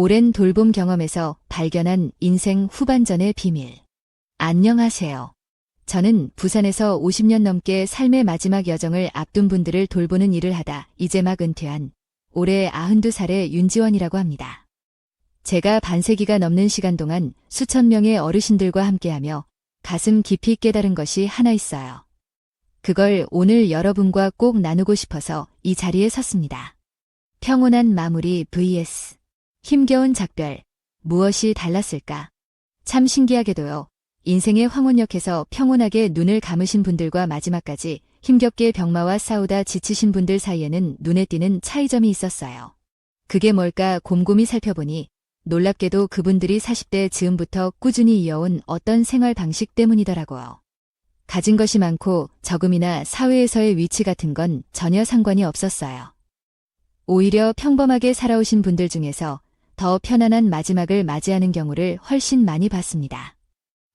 오랜 돌봄 경험에서 발견한 인생 후반전의 비밀. 안녕하세요. 저는 부산에서 50년 넘게 삶의 마지막 여정을 앞둔 분들을 돌보는 일을 하다 이제 막 은퇴한 올해 92살의 윤지원이라고 합니다. 제가 반세기가 넘는 시간 동안 수천 명의 어르신들과 함께하며 가슴 깊이 깨달은 것이 하나 있어요. 그걸 오늘 여러분과 꼭 나누고 싶어서 이 자리에 섰습니다. 평온한 마무리 vs 힘겨운 작별, 무엇이 달랐을까? 참 신기하게도요. 인생의 황혼역에서 평온하게 눈을 감으신 분들과 마지막까지 힘겹게 병마와 싸우다 지치신 분들 사이에는 눈에 띄는 차이점이 있었어요. 그게 뭘까 곰곰이 살펴보니 놀랍게도 그분들이 40대 즈음부터 꾸준히 이어온 어떤 생활 방식 때문이더라고요. 가진 것이 많고 적음이나 사회에서의 위치 같은 건 전혀 상관이 없었어요. 오히려 평범하게 살아오신 분들 중에서 더 편안한 마지막을 맞이하는 경우를 훨씬 많이 봤습니다.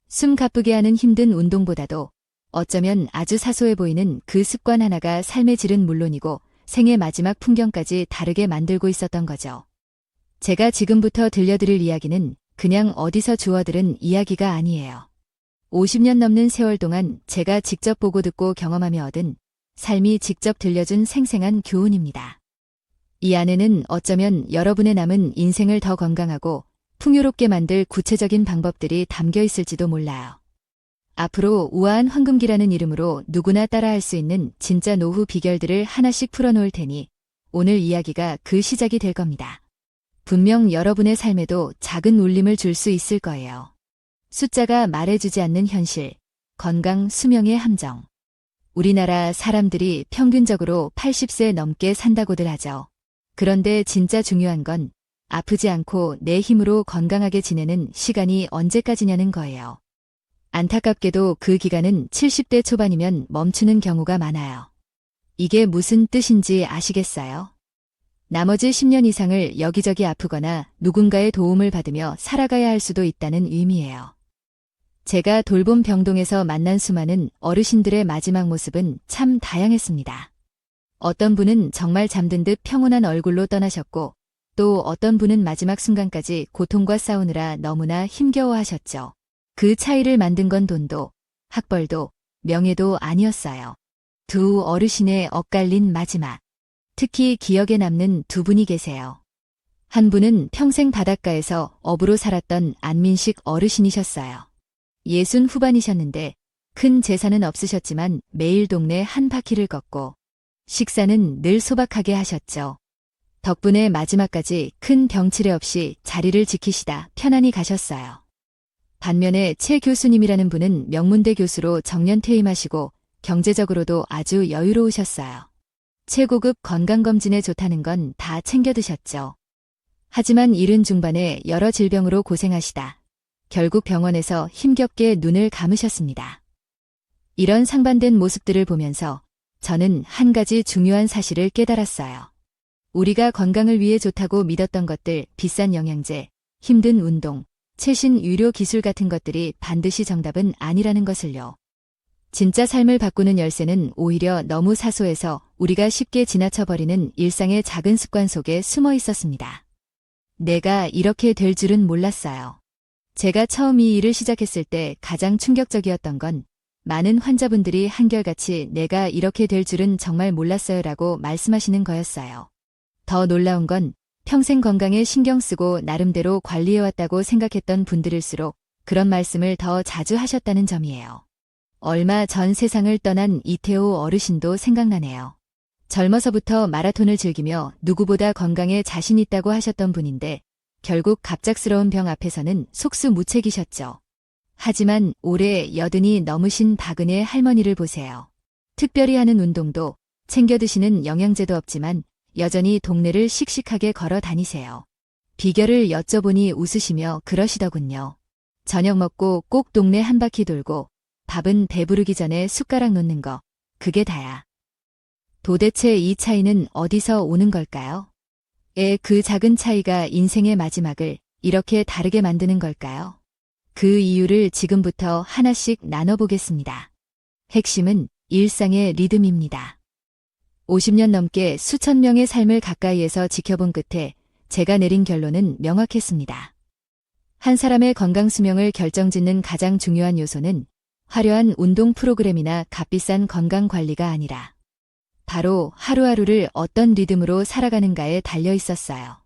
숨 가쁘게 하는 힘든 운동보다도 어쩌면 아주 사소해 보이는 그 습관 하나가 삶의 질은 물론이고 생의 마지막 풍경까지 다르게 만들고 있었던 거죠. 제가 지금부터 들려드릴 이야기는 그냥 어디서 주워들은 이야기가 아니에요. 50년 넘는 세월 동안 제가 직접 보고 듣고 경험하며 얻은 삶이 직접 들려준 생생한 교훈입니다. 이 안에는 어쩌면 여러분의 남은 인생을 더 건강하고 풍요롭게 만들 구체적인 방법들이 담겨 있을지도 몰라요. 앞으로 우아한 황금기라는 이름으로 누구나 따라할 수 있는 진짜 노후 비결들을 하나씩 풀어놓을 테니 오늘 이야기가 그 시작이 될 겁니다. 분명 여러분의 삶에도 작은 울림을 줄 수 있을 거예요. 숫자가 말해주지 않는 현실, 건강, 수명의 함정. 우리나라 사람들이 평균적으로 80세 넘게 산다고들 하죠. 그런데 진짜 중요한 건 아프지 않고 내 힘으로 건강하게 지내는 시간이 언제까지냐는 거예요. 안타깝게도 그 기간은 70대 초반이면 멈추는 경우가 많아요. 이게 무슨 뜻인지 아시겠어요? 나머지 10년 이상을 여기저기 아프거나 누군가의 도움을 받으며 살아가야 할 수도 있다는 의미예요. 제가 돌봄 병동에서 만난 수많은 어르신들의 마지막 모습은 참 다양했습니다. 어떤 분은 정말 잠든 듯 평온한 얼굴로 떠나셨고 또 어떤 분은 마지막 순간까지 고통과 싸우느라 너무나 힘겨워하셨죠. 그 차이를 만든 건 돈도, 학벌도, 명예도 아니었어요. 두 어르신의 엇갈린 마지막. 특히 기억에 남는 두 분이 계세요. 한 분은 평생 바닷가에서 어부로 살았던 안민식 어르신이셨어요. 60 후반이셨는데 큰 재산은 없으셨지만 매일 동네 한 바퀴를 걷고 식사는 늘 소박하게 하셨죠. 덕분에 마지막까지 큰 병치레 없이 자리를 지키시다 편안히 가셨어요. 반면에 최 교수님이라는 분은 명문대 교수로 정년 퇴임하시고 경제적으로도 아주 여유로우셨어요. 최고급 건강검진에 좋다는 건 다 챙겨 드셨죠. 하지만 70 중반에 여러 질병으로 고생하시다 결국 병원에서 힘겹게 눈을 감으셨습니다. 이런 상반된 모습들을 보면서 저는 한 가지 중요한 사실을 깨달았어요. 우리가 건강을 위해 좋다고 믿었던 것들, 비싼 영양제, 힘든 운동, 최신 의료 기술 같은 것들이 반드시 정답은 아니라는 것을요. 진짜 삶을 바꾸는 열쇠는 오히려 너무 사소해서 우리가 쉽게 지나쳐버리는 일상의 작은 습관 속에 숨어 있었습니다. 내가 이렇게 될 줄은 몰랐어요. 제가 처음 이 일을 시작했을 때 가장 충격적이었던 건 많은 환자분들이 한결같이 내가 이렇게 될 줄은 정말 몰랐어요 라고 말씀하시는 거였어요. 더 놀라운 건 평생 건강에 신경 쓰고 나름대로 관리해왔다고 생각했던 분들일수록 그런 말씀을 더 자주 하셨다는 점이에요. 얼마 전 세상을 떠난 이태호 어르신도 생각나네요. 젊어서부터 마라톤을 즐기며 누구보다 건강에 자신 있다고 하셨던 분인데 결국 갑작스러운 병 앞에서는 속수무책이셨죠. 하지만 올해 80이 넘으신 박은혜 할머니를 보세요. 특별히 하는 운동도 챙겨 드시는 영양제도 없지만 여전히 동네를 씩씩하게 걸어 다니세요. 비결을 여쭤보니 웃으시며 그러시더군요. 저녁 먹고 꼭 동네 한 바퀴 돌고 밥은 배부르기 전에 숟가락 놓는 거, 그게 다야. 도대체 이 차이는 어디서 오는 걸까요? 그 작은 차이가 인생의 마지막을 이렇게 다르게 만드는 걸까요? 그 이유를 지금부터 하나씩 나눠보겠습니다. 핵심은 일상의 리듬입니다. 50년 넘게 수천 명의 삶을 가까이에서 지켜본 끝에 제가 내린 결론은 명확했습니다. 한 사람의 건강 수명을 결정짓는 가장 중요한 요소는 화려한 운동 프로그램이나 값비싼 건강 관리가 아니라 바로 하루하루를 어떤 리듬으로 살아가는가에 달려 있었어요.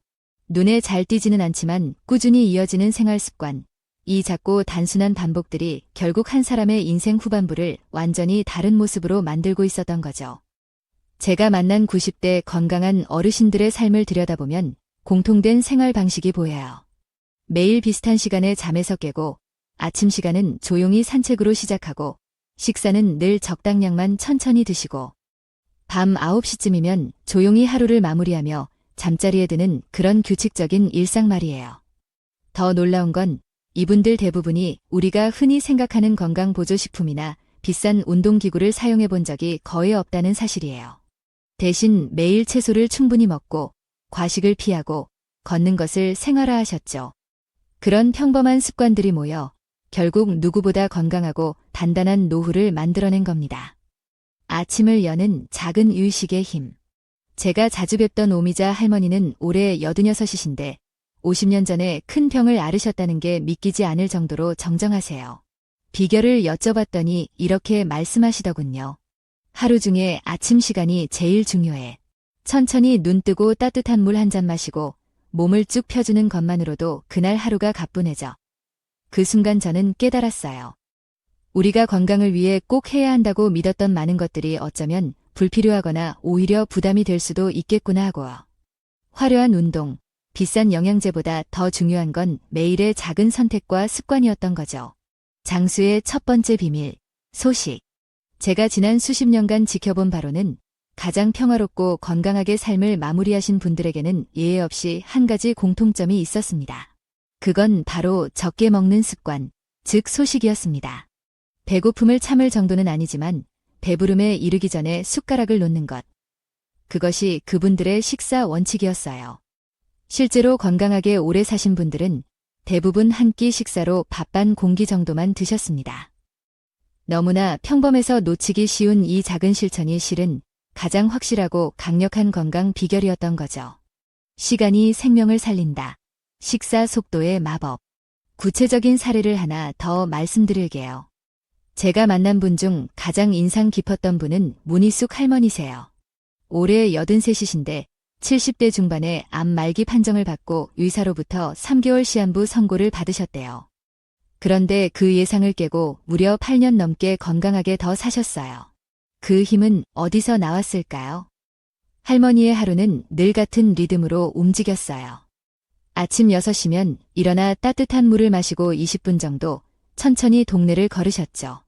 눈에 잘 띄지는 않지만 꾸준히 이어지는 생활 습관, 이 작고 단순한 반복들이 결국 한 사람의 인생 후반부를 완전히 다른 모습으로 만들고 있었던 거죠. 제가 만난 90대 건강한 어르신들의 삶을 들여다보면 공통된 생활 방식이 보여요. 매일 비슷한 시간에 잠에서 깨고 아침 시간은 조용히 산책으로 시작하고 식사는 늘 적당량만 천천히 드시고 밤 9시쯤이면 조용히 하루를 마무리하며 잠자리에 드는 그런 규칙적인 일상 말이에요. 더 놀라운 건 이분들 대부분이 우리가 흔히 생각하는 건강보조식품이나 비싼 운동기구를 사용해 본 적이 거의 없다는 사실이에요. 대신 매일 채소를 충분히 먹고 과식을 피하고 걷는 것을 생활화하셨죠. 그런 평범한 습관들이 모여 결국 누구보다 건강하고 단단한 노후를 만들어낸 겁니다. 아침을 여는 작은 의식의 힘. 제가 자주 뵙던 오미자 할머니는 올해 86이신데 50년 전에 큰 병을 앓으셨다는 게 믿기지 않을 정도로 정정하세요. 비결을 여쭤봤더니 이렇게 말씀하시더군요. 하루 중에 아침 시간이 제일 중요해. 천천히 눈 뜨고 따뜻한 물 한 잔 마시고 몸을 쭉 펴주는 것만으로도 그날 하루가 가뿐해져. 그 순간 저는 깨달았어요. 우리가 건강을 위해 꼭 해야 한다고 믿었던 많은 것들이 어쩌면 불필요하거나 오히려 부담이 될 수도 있겠구나 하고요. 화려한 운동, 비싼 영양제보다 더 중요한 건 매일의 작은 선택과 습관이었던 거죠. 장수의 첫 번째 비밀, 소식. 제가 지난 수십 년간 지켜본 바로는 가장 평화롭고 건강하게 삶을 마무리하신 분들에게는 예외 없이 한 가지 공통점이 있었습니다. 그건 바로 적게 먹는 습관, 즉 소식이었습니다. 배고픔을 참을 정도는 아니지만 배부름에 이르기 전에 숟가락을 놓는 것. 그것이 그분들의 식사 원칙이었어요. 실제로 건강하게 오래 사신 분들은 대부분 한 끼 식사로 밥 반 공기 정도만 드셨습니다. 너무나 평범해서 놓치기 쉬운 이 작은 실천이 실은 가장 확실하고 강력한 건강 비결이었던 거죠. 시간이 생명을 살린다. 식사 속도의 마법. 구체적인 사례를 하나 더 말씀드릴게요. 제가 만난 분 중 가장 인상 깊었던 분은 문희숙 할머니세요. 올해 83이신데 70대 중반에 암 말기 판정을 받고 의사로부터 3개월 시한부 선고를 받으셨대요. 그런데 그 예상을 깨고 무려 8년 넘게 건강하게 더 사셨어요. 그 힘은 어디서 나왔을까요? 할머니의 하루는 늘 같은 리듬으로 움직였어요. 아침 6시면 일어나 따뜻한 물을 마시고 20분 정도 천천히 동네를 걸으셨죠.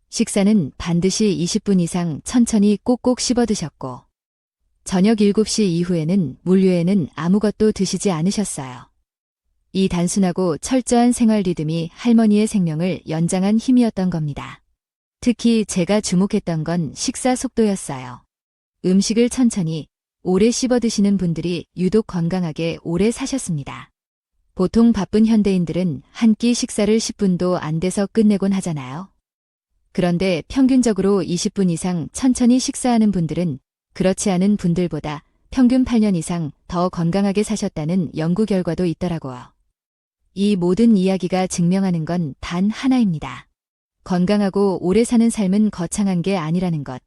식사는 반드시 20분 이상 천천히 꼭꼭 씹어 드셨고 저녁 7시 이후에는 물 외에는 아무것도 드시지 않으셨어요. 이 단순하고 철저한 생활 리듬이 할머니의 생명을 연장한 힘이었던 겁니다. 특히 제가 주목했던 건 식사 속도였어요. 음식을 천천히 오래 씹어 드시는 분들이 유독 건강하게 오래 사셨습니다. 보통 바쁜 현대인들은 한 끼 식사를 10분도 안 돼서 끝내곤 하잖아요. 그런데 평균적으로 20분 이상 천천히 식사하는 분들은 그렇지 않은 분들보다 평균 8년 이상 더 건강하게 사셨다는 연구 결과도 있더라고요. 이 모든 이야기가 증명하는 건 단 하나입니다. 건강하고 오래 사는 삶은 거창한 게 아니라는 것.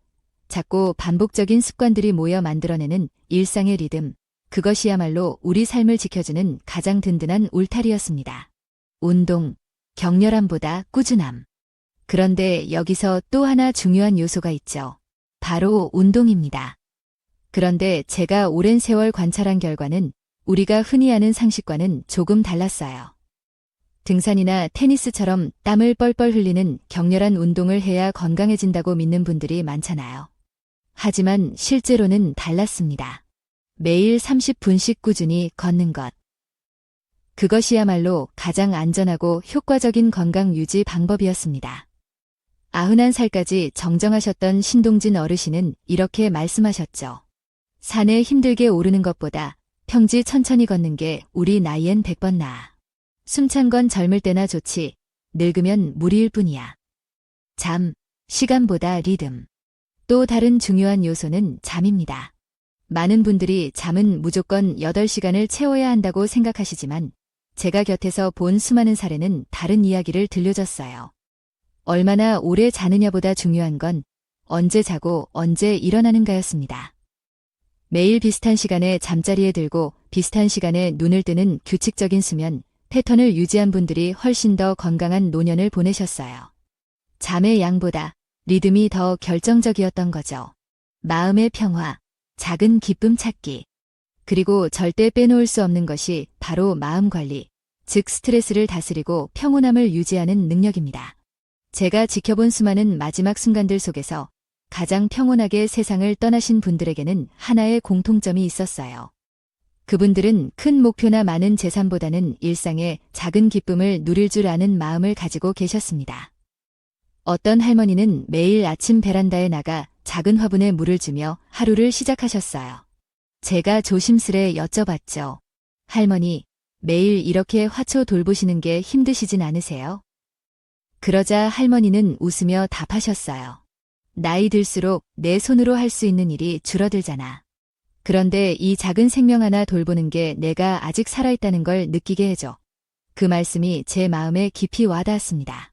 작고 반복적인 습관들이 모여 만들어내는 일상의 리듬. 그것이야말로 우리 삶을 지켜주는 가장 든든한 울타리였습니다. 운동, 격렬함보다 꾸준함. 그런데 여기서 또 하나 중요한 요소가 있죠. 바로 운동입니다. 그런데 제가 오랜 세월 관찰한 결과는 우리가 흔히 아는 상식과는 조금 달랐어요. 등산이나 테니스처럼 땀을 뻘뻘 흘리는 격렬한 운동을 해야 건강해진다고 믿는 분들이 많잖아요. 하지만 실제로는 달랐습니다. 매일 30분씩 꾸준히 걷는 것. 그것이야말로 가장 안전하고 효과적인 건강 유지 방법이었습니다. 91살까지 정정하셨던 신동진 어르신은 이렇게 말씀하셨죠. 산에 힘들게 오르는 것보다 평지 천천히 걷는 게 우리 나이엔 100번 나아. 숨찬 건 젊을 때나 좋지 늙으면 무리일 뿐이야. 잠, 시간보다 리듬. 또 다른 중요한 요소는 잠입니다. 많은 분들이 잠은 무조건 8시간을 채워야 한다고 생각하시지만 제가 곁에서 본 수많은 사례는 다른 이야기를 들려줬어요. 얼마나 오래 자느냐보다 중요한 건 언제 자고 언제 일어나는가였습니다. 매일 비슷한 시간에 잠자리에 들고 비슷한 시간에 눈을 뜨는 규칙적인 수면 패턴을 유지한 분들이 훨씬 더 건강한 노년을 보내셨어요. 잠의 양보다 리듬이 더 결정적이었던 거죠. 마음의 평화, 작은 기쁨 찾기. 그리고 절대 빼놓을 수 없는 것이 바로 마음 관리, 즉 스트레스를 다스리고 평온함을 유지하는 능력입니다. 제가 지켜본 수많은 마지막 순간들 속에서 가장 평온하게 세상을 떠나신 분들에게는 하나의 공통점이 있었어요. 그분들은 큰 목표나 많은 재산보다는 일상의 작은 기쁨을 누릴 줄 아는 마음을 가지고 계셨습니다. 어떤 할머니는 매일 아침 베란다에 나가 작은 화분에 물을 주며 하루를 시작하셨어요. 제가 조심스레 여쭤봤죠. 할머니, 매일 이렇게 화초 돌보시는 게 힘드시진 않으세요? 그러자 할머니는 웃으며 답하셨어요. 나이 들수록 내 손으로 할 수 있는 일이 줄어들잖아. 그런데 이 작은 생명 하나 돌보는 게 내가 아직 살아있다는 걸 느끼게 해줘. 그 말씀이 제 마음에 깊이 와닿았습니다.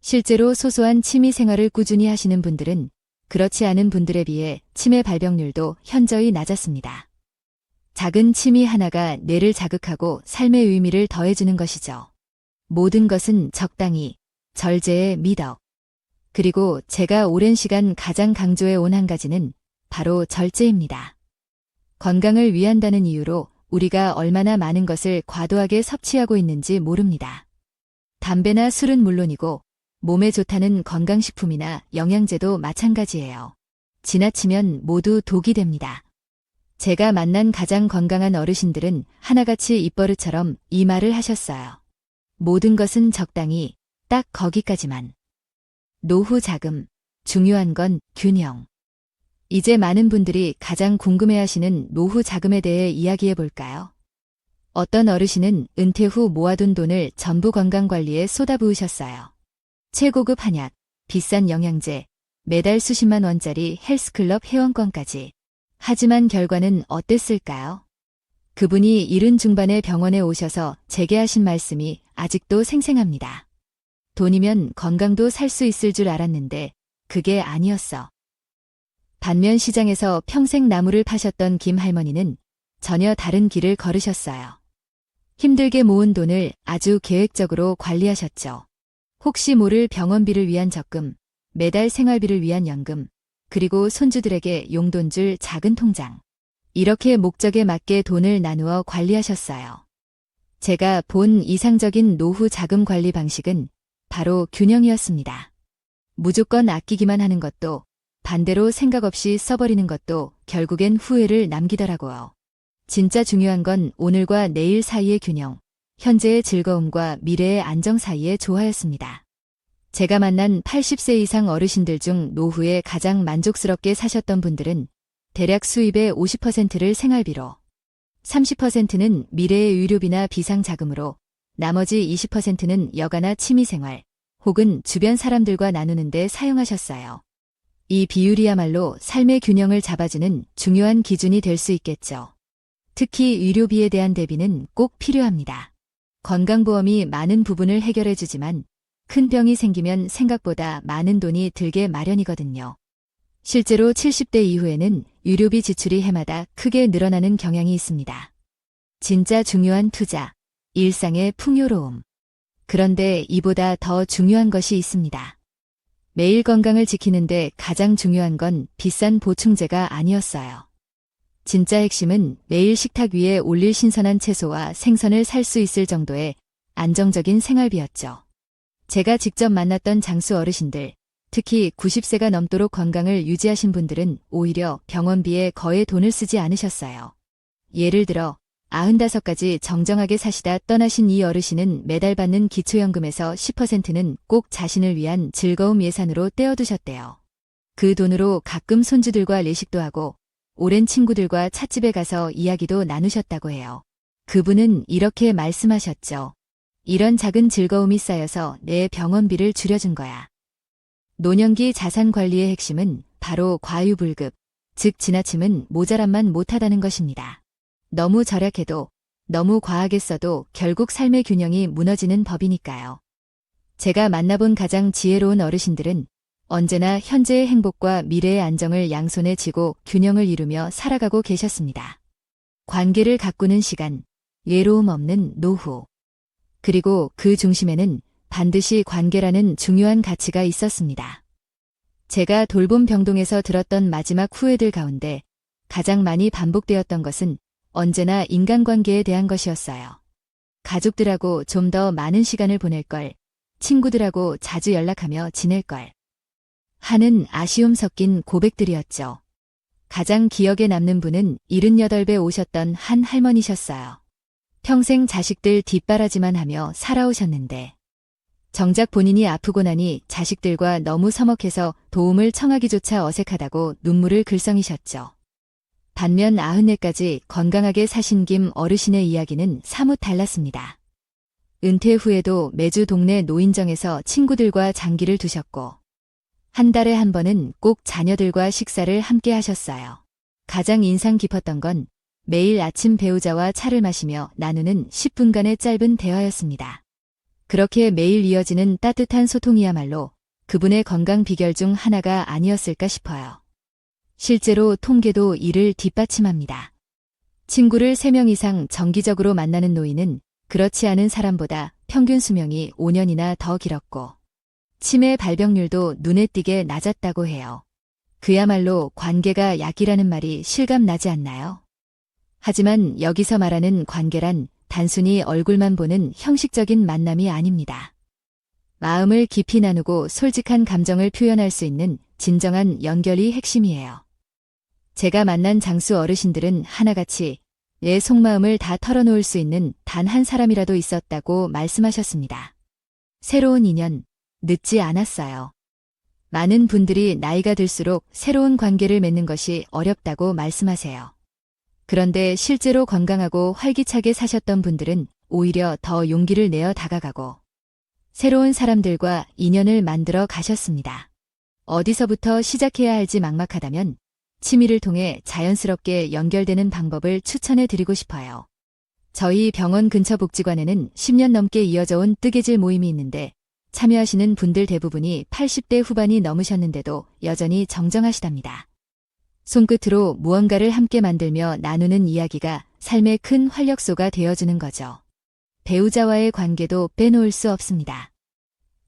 실제로 소소한 취미 생활을 꾸준히 하시는 분들은 그렇지 않은 분들에 비해 치매 발병률도 현저히 낮았습니다. 작은 취미 하나가 뇌를 자극하고 삶의 의미를 더해주는 것이죠. 모든 것은 적당히, 절제의 미덕. 그리고 제가 오랜 시간 가장 강조해 온 한 가지는 바로 절제입니다. 건강을 위한다는 이유로 우리가 얼마나 많은 것을 과도하게 섭취하고 있는지 모릅니다. 담배나 술은 물론이고 몸에 좋다는 건강식품이나 영양제도 마찬가지예요. 지나치면 모두 독이 됩니다. 제가 만난 가장 건강한 어르신들은 하나같이 입버릇처럼 이 말을 하셨어요. 모든 것은 적당히, 딱 거기까지만. 노후 자금, 중요한 건 균형. 이제 많은 분들이 가장 궁금해하시는 노후 자금에 대해 이야기해 볼까요? 어떤 어르신은 은퇴 후 모아둔 돈을 전부 건강관리에 쏟아부으셨어요. 최고급 한약, 비싼 영양제, 매달 수십만 원짜리 헬스클럽 회원권까지. 하지만 결과는 어땠을까요? 그분이 70 중반의 병원에 오셔서 제게 하신 말씀이 아직도 생생합니다. 돈이면 건강도 살 수 있을 줄 알았는데 그게 아니었어. 반면 시장에서 평생 나무를 파셨던 김 할머니는 전혀 다른 길을 걸으셨어요. 힘들게 모은 돈을 아주 계획적으로 관리하셨죠. 혹시 모를 병원비를 위한 적금, 매달 생활비를 위한 연금, 그리고 손주들에게 용돈 줄 작은 통장. 이렇게 목적에 맞게 돈을 나누어 관리하셨어요. 제가 본 이상적인 노후 자금 관리 방식은 바로 균형이었습니다. 무조건 아끼기만 하는 것도 반대로 생각 없이 써버리는 것도 결국엔 후회를 남기더라고요. 진짜 중요한 건 오늘과 내일 사이의 균형, 현재의 즐거움과 미래의 안정 사이의 조화였습니다. 제가 만난 80세 이상 어르신들 중 노후에 가장 만족스럽게 사셨던 분들은 대략 수입의 50%를 생활비로, 30%는 미래의 의료비나 비상자금으로, 나머지 20%는 여가나 취미생활, 혹은 주변 사람들과 나누는 데 사용하셨어요. 이 비율이야말로 삶의 균형을 잡아주는 중요한 기준이 될 수 있겠죠. 특히 의료비에 대한 대비는 꼭 필요합니다. 건강보험이 많은 부분을 해결해주지만 큰 병이 생기면 생각보다 많은 돈이 들게 마련이거든요. 실제로 70대 이후에는 의료비 지출이 해마다 크게 늘어나는 경향이 있습니다. 진짜 중요한 투자, 일상의 풍요로움. 그런데 이보다 더 중요한 것이 있습니다. 매일 건강을 지키는데 가장 중요한 건 비싼 보충제가 아니었어요. 진짜 핵심은 매일 식탁 위에 올릴 신선한 채소와 생선을 살 수 있을 정도의 안정적인 생활비였죠. 제가 직접 만났던 장수 어르신들, 특히 90세가 넘도록 건강을 유지하신 분들은 오히려 병원비에 거의 돈을 쓰지 않으셨어요. 예를 들어 95가지 정정하게 사시다 떠나신 이 어르신은 매달 받는 기초연금에서 10%는 꼭 자신을 위한 즐거움 예산으로 떼어두셨대요. 그 돈으로 가끔 손주들과 외식도 하고 오랜 친구들과 찻집에 가서 이야기도 나누셨다고 해요. 그분은 이렇게 말씀하셨죠. 이런 작은 즐거움이 쌓여서 내 병원비를 줄여준 거야. 노년기 자산관리의 핵심은 바로 과유불급, 즉 지나침은 모자람만 못하다는 것입니다. 너무 절약해도, 너무 과하게 써도 결국 삶의 균형이 무너지는 법이니까요. 제가 만나본 가장 지혜로운 어르신들은 언제나 현재의 행복과 미래의 안정을 양손에 쥐고 균형을 이루며 살아가고 계셨습니다. 관계를 가꾸는 시간, 외로움 없는 노후. 그리고 그 중심에는 반드시 관계라는 중요한 가치가 있었습니다. 제가 돌봄 병동에서 들었던 마지막 후회들 가운데 가장 많이 반복되었던 것은 언제나 인간관계에 대한 것이었어요. 가족들하고 좀 더 많은 시간을 보낼 걸, 친구들하고 자주 연락하며 지낼 걸 하는 아쉬움 섞인 고백들이었죠. 가장 기억에 남는 분은 78배 오셨던 한 할머니셨어요. 평생 자식들 뒷바라지만 하며 살아오셨는데 정작 본인이 아프고 나니 자식들과 너무 서먹해서 도움을 청하기조차 어색하다고 눈물을 글썽이셨죠. 반면 94까지 건강하게 사신 김 어르신의 이야기는 사뭇 달랐습니다. 은퇴 후에도 매주 동네 노인정에서 친구들과 장기를 두셨고 한 달에 한 번은 꼭 자녀들과 식사를 함께 하셨어요. 가장 인상 깊었던 건 매일 아침 배우자와 차를 마시며 나누는 10분간의 짧은 대화였습니다. 그렇게 매일 이어지는 따뜻한 소통이야말로 그분의 건강 비결 중 하나가 아니었을까 싶어요. 실제로 통계도 이를 뒷받침합니다. 친구를 3명 이상 정기적으로 만나는 노인은 그렇지 않은 사람보다 평균 수명이 5년이나 더 길었고 치매 발병률도 눈에 띄게 낮았다고 해요. 그야말로 관계가 약이라는 말이 실감나지 않나요? 하지만 여기서 말하는 관계란 단순히 얼굴만 보는 형식적인 만남이 아닙니다. 마음을 깊이 나누고 솔직한 감정을 표현할 수 있는 진정한 연결이 핵심이에요. 제가 만난 장수 어르신들은 하나같이 내 속마음을 다 털어놓을 수 있는 단 한 사람이라도 있었다고 말씀하셨습니다. 새로운 인연, 늦지 않았어요. 많은 분들이 나이가 들수록 새로운 관계를 맺는 것이 어렵다고 말씀하세요. 그런데 실제로 건강하고 활기차게 사셨던 분들은 오히려 더 용기를 내어 다가가고 새로운 사람들과 인연을 만들어 가셨습니다. 어디서부터 시작해야 할지 막막하다면 취미를 통해 자연스럽게 연결되는 방법을 추천해 드리고 싶어요. 저희 병원 근처 복지관에는 10년 넘게 이어져 온 뜨개질 모임이 있는데 참여하시는 분들 대부분이 80대 후반이 넘으셨는데도 여전히 정정하시답니다. 손끝으로 무언가를 함께 만들며 나누는 이야기가 삶의 큰 활력소가 되어주는 거죠. 배우자와의 관계도 빼놓을 수 없습니다.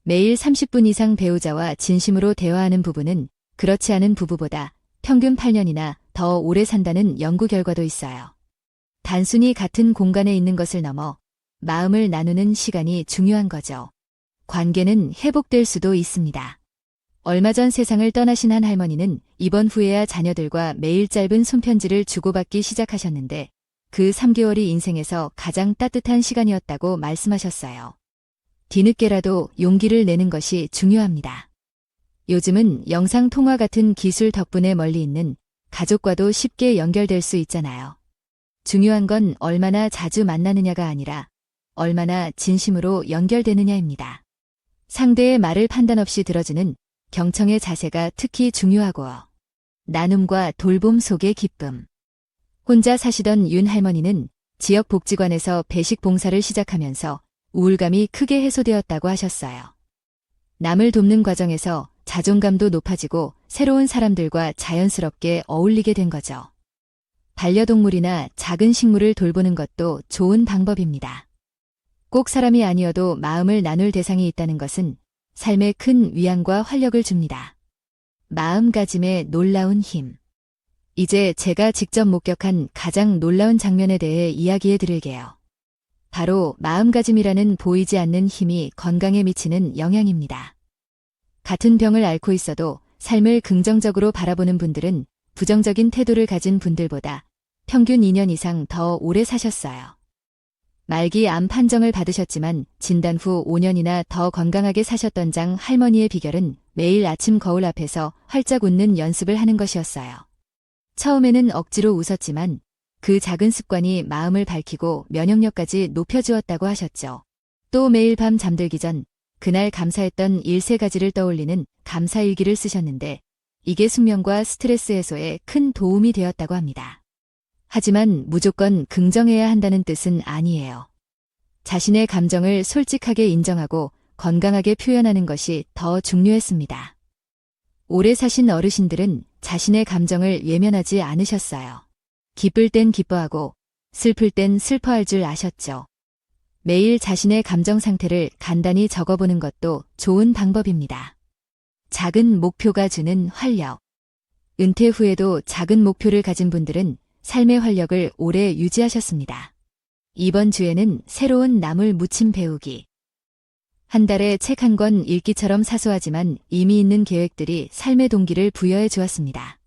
매일 30분 이상 배우자와 진심으로 대화하는 부부는 그렇지 않은 부부보다 평균 8년이나 더 오래 산다는 연구 결과도 있어요. 단순히 같은 공간에 있는 것을 넘어 마음을 나누는 시간이 중요한 거죠. 관계는 회복될 수도 있습니다. 얼마 전 세상을 떠나신 한 할머니는 입원 후에야 자녀들과 매일 짧은 손편지를 주고받기 시작하셨는데 그 3개월이 인생에서 가장 따뜻한 시간이었다고 말씀하셨어요. 뒤늦게라도 용기를 내는 것이 중요합니다. 요즘은 영상통화 같은 기술 덕분에 멀리 있는 가족과도 쉽게 연결될 수 있잖아요. 중요한 건 얼마나 자주 만나느냐가 아니라 얼마나 진심으로 연결되느냐입니다. 상대의 말을 판단 없이 들어주는 경청의 자세가 특히 중요하고요. 나눔과 돌봄 속의 기쁨. 혼자 사시던 윤 할머니는 지역 복지관에서 배식 봉사를 시작하면서 우울감이 크게 해소되었다고 하셨어요. 남을 돕는 과정에서 자존감도 높아지고 새로운 사람들과 자연스럽게 어울리게 된 거죠. 반려동물이나 작은 식물을 돌보는 것도 좋은 방법입니다. 꼭 사람이 아니어도 마음을 나눌 대상이 있다는 것은 삶에 큰 위안과 활력을 줍니다. 마음가짐의 놀라운 힘. 이제 제가 직접 목격한 가장 놀라운 장면에 대해 이야기해 드릴게요. 바로 마음가짐이라는 보이지 않는 힘이 건강에 미치는 영향입니다. 같은 병을 앓고 있어도 삶을 긍정적으로 바라보는 분들은 부정적인 태도를 가진 분들보다 평균 2년 이상 더 오래 사셨어요. 말기 암 판정을 받으셨지만 진단 후 5년이나 더 건강하게 사셨던 장 할머니의 비결은 매일 아침 거울 앞에서 활짝 웃는 연습을 하는 것이었어요. 처음에는 억지로 웃었지만 그 작은 습관이 마음을 밝히고 면역력까지 높여주었다고 하셨죠. 또 매일 밤 잠들기 전 그날 감사했던 일 3가지를 떠올리는 감사일기를 쓰셨는데 이게 숙면과 스트레스 해소에 큰 도움이 되었다고 합니다. 하지만 무조건 긍정해야 한다는 뜻은 아니에요. 자신의 감정을 솔직하게 인정하고 건강하게 표현하는 것이 더 중요했습니다. 오래 사신 어르신들은 자신의 감정을 외면하지 않으셨어요. 기쁠 땐 기뻐하고 슬플 땐 슬퍼할 줄 아셨죠. 매일 자신의 감정 상태를 간단히 적어보는 것도 좋은 방법입니다. 작은 목표가 주는 활력. 은퇴 후에도 작은 목표를 가진 분들은 삶의 활력을 오래 유지하셨습니다. 이번 주에는 새로운 나물 무침 배우기. 한 달에 책 한 권 읽기처럼 사소하지만 의미 있는 계획들이 삶의 동기를 부여해 주었습니다.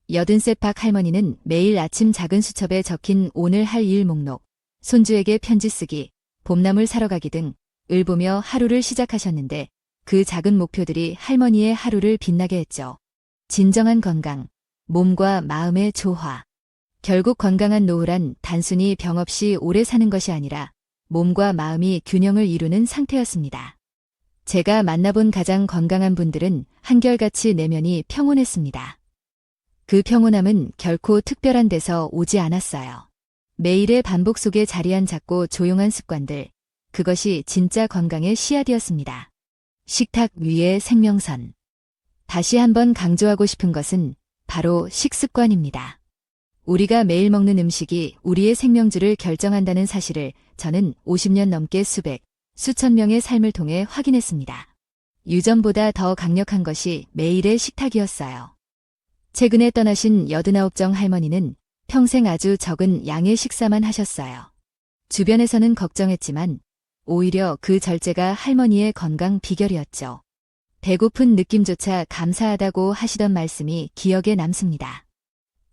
80세 박 할머니는 매일 아침 작은 수첩에 적힌 오늘 할 일 목록, 손주에게 편지 쓰기, 봄나물 사러 가기 등을 보며 하루를 시작하셨는데 그 작은 목표들이 할머니의 하루를 빛나게 했죠. 진정한 건강, 몸과 마음의 조화. 결국 건강한 노후란 단순히 병 없이 오래 사는 것이 아니라 몸과 마음이 균형을 이루는 상태였습니다. 제가 만나본 가장 건강한 분들은 한결같이 내면이 평온했습니다. 그 평온함은 결코 특별한 데서 오지 않았어요. 매일의 반복 속에 자리한 작고 조용한 습관들, 그것이 진짜 건강의 씨앗이었습니다. 식탁 위의 생명선. 다시 한번 강조하고 싶은 것은 바로 식습관입니다. 우리가 매일 먹는 음식이 우리의 생명줄을 결정한다는 사실을 저는 50년 넘게 수천 명의 삶을 통해 확인했습니다. 유전보다 더 강력한 것이 매일의 식탁이었어요. 최근에 떠나신 89정 할머니는 평생 아주 적은 양의 식사만 하셨어요. 주변에서는 걱정했지만 오히려 그 절제가 할머니의 건강 비결이었죠. 배고픈 느낌조차 감사하다고 하시던 말씀이 기억에 남습니다.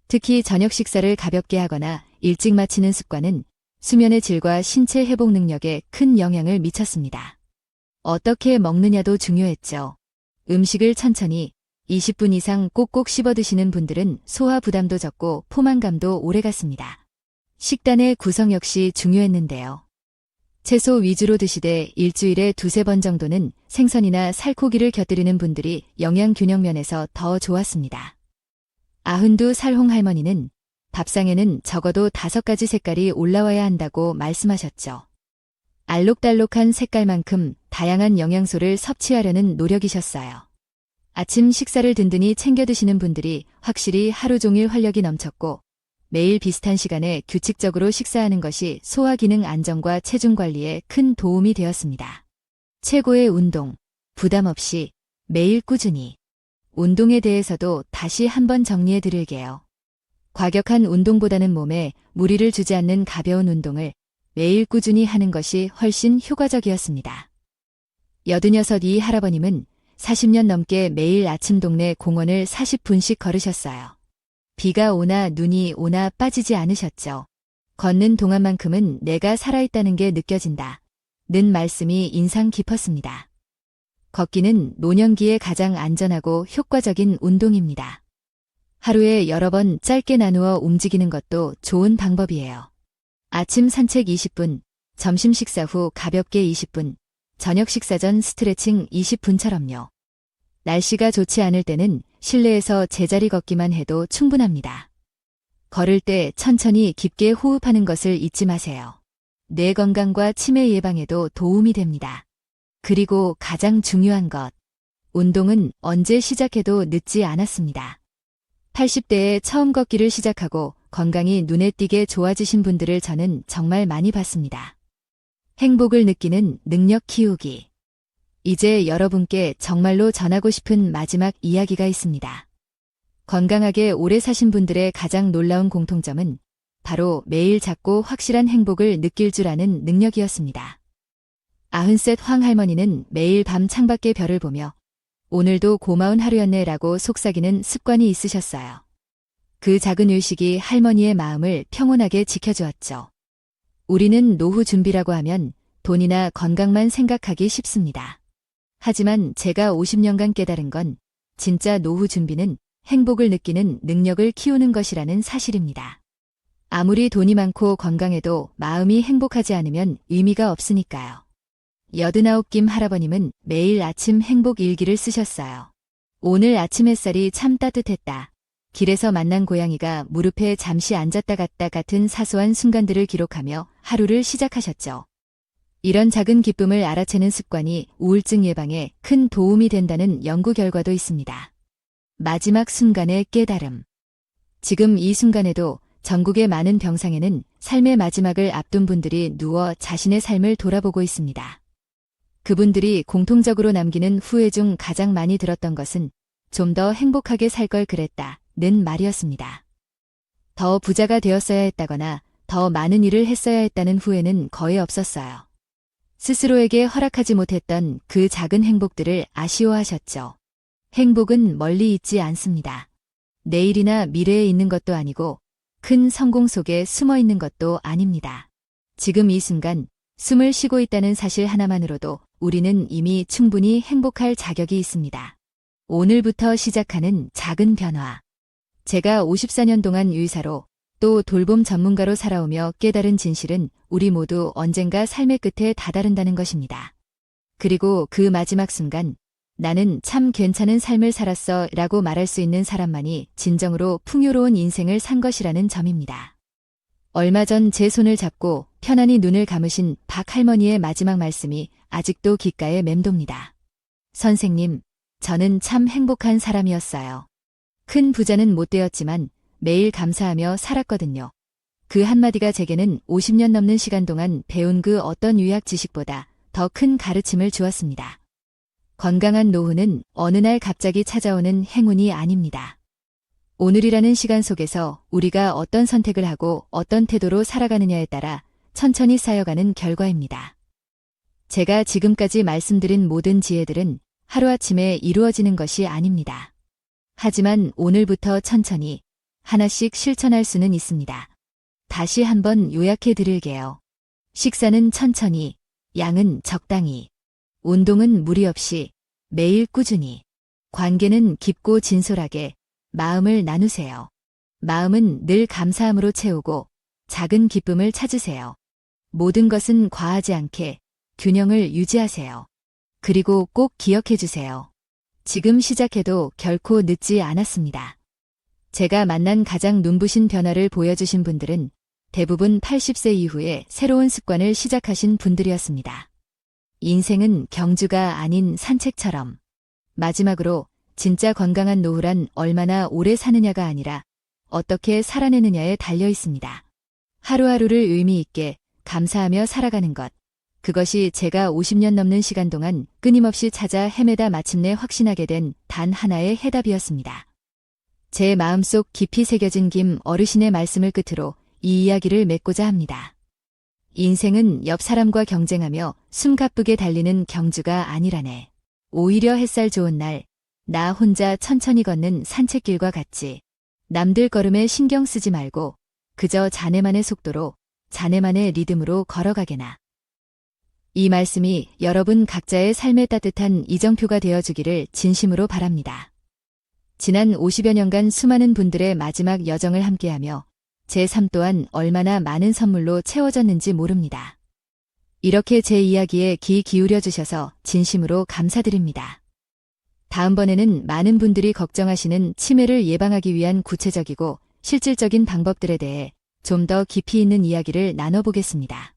특히 저녁 식사를 가볍게 하거나 일찍 마치는 습관은 수면의 질과 신체 회복 능력에 큰 영향을 미쳤습니다. 어떻게 먹느냐도 중요했죠. 음식을 천천히 20분 이상 꼭꼭 씹어 드시는 분들은 소화 부담도 적고 포만감도 오래갔습니다. 식단의 구성 역시 중요했는데요. 채소 위주로 드시되 일주일에 2~3번 정도는 생선이나 살코기를 곁들이는 분들이 영양 균형 면에서 더 좋았습니다. 92살 홍할머니는 밥상에는 적어도 5가지 색깔이 올라와야 한다고 말씀하셨죠. 알록달록한 색깔만큼 다양한 영양소를 섭취하려는 노력이셨어요. 아침 식사를 든든히 챙겨 드시는 분들이 확실히 하루 종일 활력이 넘쳤고 매일 비슷한 시간에 규칙적으로 식사하는 것이 소화 기능 안정과 체중 관리에 큰 도움이 되었습니다. 최고의 운동, 부담 없이 매일 꾸준히. 운동에 대해서도 다시 한번 정리해 드릴게요. 과격한 운동보다는 몸에 무리를 주지 않는 가벼운 운동을 매일 꾸준히 하는 것이 훨씬 효과적이었습니다. 86이 할아버님은 40년 넘게 매일 아침 동네 공원을 40분씩 걸으셨어요. 비가 오나 눈이 오나 빠지지 않으셨죠. 걷는 동안만큼은 내가 살아있다는 게 느껴진다. 는 말씀이 인상 깊었습니다. 걷기는 노년기에 가장 안전하고 효과적인 운동입니다. 하루에 여러 번 짧게 나누어 움직이는 것도 좋은 방법이에요. 아침 산책 20분, 점심 식사 후 가볍게 20분, 저녁 식사 전 스트레칭 20분처럼요. 날씨가 좋지 않을 때는 실내에서 제자리 걷기만 해도 충분합니다. 걸을 때 천천히 깊게 호흡하는 것을 잊지 마세요. 뇌 건강과 치매 예방에도 도움이 됩니다. 그리고 가장 중요한 것, 운동은 언제 시작해도 늦지 않았습니다. 80대에 처음 걷기를 시작하고 건강이 눈에 띄게 좋아지신 분들을 저는 정말 많이 봤습니다. 행복을 느끼는 능력 키우기. 이제 여러분께 정말로 전하고 싶은 마지막 이야기가 있습니다. 건강하게 오래 사신 분들의 가장 놀라운 공통점은 바로 매일 작고 확실한 행복을 느낄 줄 아는 능력이었습니다. 90셋 황 할머니는 매일 밤 창밖의 별을 보며 오늘도 고마운 하루였네 라고 속삭이는 습관이 있으셨어요. 그 작은 의식이 할머니의 마음을 평온하게 지켜주었죠. 우리는 노후 준비라고 하면 돈이나 건강만 생각하기 쉽습니다. 하지만 제가 50년간 깨달은 건 진짜 노후 준비는 행복을 느끼는 능력을 키우는 것이라는 사실입니다. 아무리 돈이 많고 건강해도 마음이 행복하지 않으면 의미가 없으니까요. 89김 할아버님은 매일 아침 행복 일기를 쓰셨어요. 오늘 아침 햇살이 참 따뜻했다. 길에서 만난 고양이가 무릎에 잠시 앉았다 갔다 같은 사소한 순간들을 기록하며 하루를 시작하셨죠. 이런 작은 기쁨을 알아채는 습관이 우울증 예방에 큰 도움이 된다는 연구 결과도 있습니다. 마지막 순간의 깨달음. 지금 이 순간에도 전국의 많은 병상에는 삶의 마지막을 앞둔 분들이 누워 자신의 삶을 돌아보고 있습니다. 그분들이 공통적으로 남기는 후회 중 가장 많이 들었던 것은 좀 더 행복하게 살 걸 그랬다는 말이었습니다. 더 부자가 되었어야 했다거나 더 많은 일을 했어야 했다는 후회는 거의 없었어요. 스스로에게 허락하지 못했던 그 작은 행복들을 아쉬워하셨죠. 행복은 멀리 있지 않습니다. 내일이나 미래에 있는 것도 아니고 큰 성공 속에 숨어 있는 것도 아닙니다. 지금 이 순간 숨을 쉬고 있다는 사실 하나만으로도 우리는 이미 충분히 행복할 자격이 있습니다. 오늘부터 시작하는 작은 변화. 제가 54년 동안 의사로 또 돌봄 전문가로 살아오며 깨달은 진실은 우리 모두 언젠가 삶의 끝에 다다른다는 것입니다. 그리고 그 마지막 순간 나는 참 괜찮은 삶을 살았어 라고 말할 수 있는 사람만이 진정으로 풍요로운 인생을 산 것이라는 점입니다. 얼마 전 제 손을 잡고 편안히 눈을 감으신 박 할머니의 마지막 말씀이 아직도 귓가에 맴돕니다. 선생님, 저는 참 행복한 사람이었어요. 큰 부자는 못 되었지만 매일 감사하며 살았거든요. 그 한마디가 제게는 50년 넘는 시간 동안 배운 그 어떤 유학 지식보다 더 큰 가르침을 주었습니다. 건강한 노후는 어느 날 갑자기 찾아오는 행운이 아닙니다. 오늘이라는 시간 속에서 우리가 어떤 선택을 하고 어떤 태도로 살아가느냐에 따라 천천히 쌓여가는 결과입니다. 제가 지금까지 말씀드린 모든 지혜들은 하루아침에 이루어지는 것이 아닙니다. 하지만 오늘부터 천천히 하나씩 실천할 수는 있습니다. 다시 한번 요약해 드릴게요. 식사는 천천히, 양은 적당히, 운동은 무리 없이, 매일 꾸준히, 관계는 깊고 진솔하게, 마음을 나누세요. 마음은 늘 감사함으로 채우고 작은 기쁨을 찾으세요. 모든 것은 과하지 않게 균형을 유지하세요. 그리고 꼭 기억해 주세요. 지금 시작해도 결코 늦지 않았습니다. 제가 만난 가장 눈부신 변화를 보여주신 분들은 대부분 80세 이후에 새로운 습관을 시작하신 분들이었습니다. 인생은 경주가 아닌 산책처럼. 마지막으로 진짜 건강한 노후란 얼마나 오래 사느냐가 아니라 어떻게 살아내느냐에 달려 있습니다. 하루하루를 의미 있게 감사하며 살아가는 것. 그것이 제가 50년 넘는 시간 동안 끊임없이 찾아 헤매다 마침내 확신하게 된 단 하나의 해답이었습니다. 제 마음속 깊이 새겨진 김 어르신의 말씀을 끝으로 이 이야기를 맺고자 합니다. 인생은 옆 사람과 경쟁하며 숨가쁘게 달리는 경주가 아니라네. 오히려 햇살 좋은 날, 나 혼자 천천히 걷는 산책길과 같지. 남들 걸음에 신경 쓰지 말고 그저 자네만의 속도로, 자네만의 리듬으로 걸어가게나. 이 말씀이 여러분 각자의 삶의 따뜻한 이정표가 되어주기를 진심으로 바랍니다. 지난 50여 년간 수많은 분들의 마지막 여정을 함께하며 제 삶 또한 얼마나 많은 선물로 채워졌는지 모릅니다. 이렇게 제 이야기에 귀 기울여 주셔서 진심으로 감사드립니다. 다음번에는 많은 분들이 걱정하시는 치매를 예방하기 위한 구체적이고 실질적인 방법들에 대해 좀 더 깊이 있는 이야기를 나눠보겠습니다.